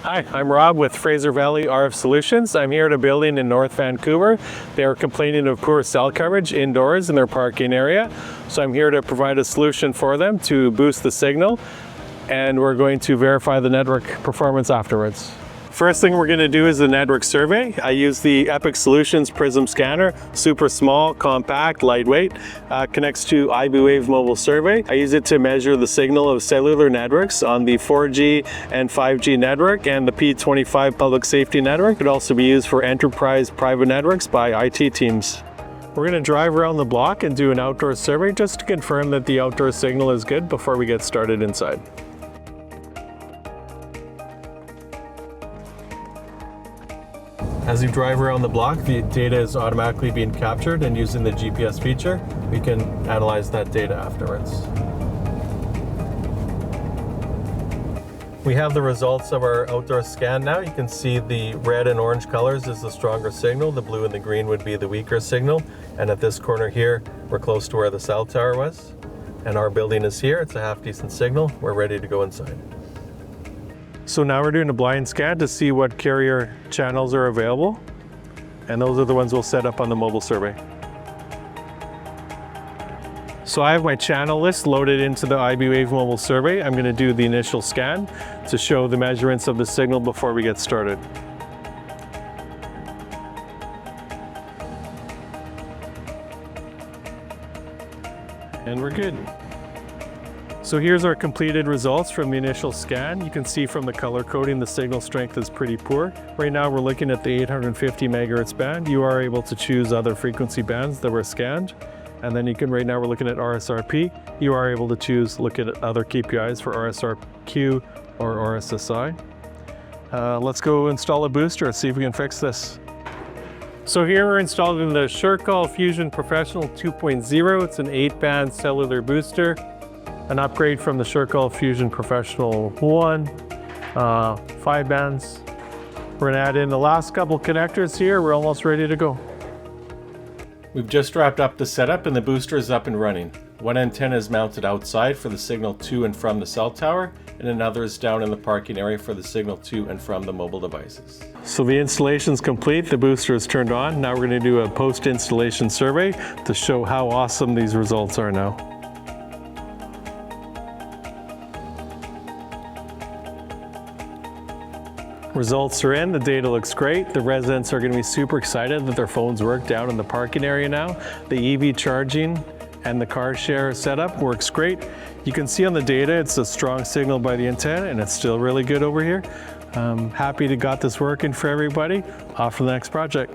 Hi, I'm Rob with Fraser Valley RF Solutions. I'm here at a building in North Vancouver. They are complaining of poor cell coverage indoors in their parking area. So I'm here to provide a solution for them to boost the signal, and we're going to verify the network performance afterwards. First thing we're going to do is the network survey. I use the Epic Solutions Prism scanner, super small, compact, lightweight, connects to IBWave mobile survey. I use it to measure the signal of cellular networks on the 4G and 5G network and the P25 public safety network. It could also be used for enterprise private networks by IT teams. We're going to drive around the block and do an outdoor survey just to confirm that the outdoor signal is good before we get started inside. As you drive around the block, the data is automatically being captured, and using the GPS feature, we can analyze that data afterwards. We have the results of our outdoor scan now. You can see the red and orange colors is the stronger signal, the blue and the green would be the weaker signal. And at this corner here, we're close to where the cell tower was. And our building is here, it's a half decent signal. We're ready to go inside. So now we're doing a blind scan to see what carrier channels are available. And those are the ones we'll set up on the mobile survey. So I have my channel list loaded into the IBWave mobile survey. I'm going to do the initial scan to show the measurements of the signal before we get started. And we're good. So here's our completed results from the initial scan. You can see from the color coding the signal strength is pretty poor. Right now we're looking at the 850 megahertz band. You are able to choose other frequency bands that were scanned. And then right now we're looking at RSRP. You are able to look at other KPIs for RSRQ or RSSI. Let's go install a booster and see if we can fix this. So here we're installing the SureCall Fusion Professional 2.0. It's an 8-band cellular booster. An upgrade from the SureCall Fusion Professional 1, 5 bands. We're going to add in the last couple connectors here. We're almost ready to go. We've just wrapped up the setup and the booster is up and running. One antenna is mounted outside for the signal to and from the cell tower, and another is down in the parking area for the signal to and from the mobile devices. So the installation's complete, the booster is turned on. Now we're going to do a post-installation survey to show how awesome these results are now. Results are in, the data looks great. The residents are going to be super excited that their phones work down in the parking area now. The EV charging and the car share setup works great. You can see on the data it's a strong signal by the antenna and it's still really good over here. Happy to got this working for everybody. Off to the next project.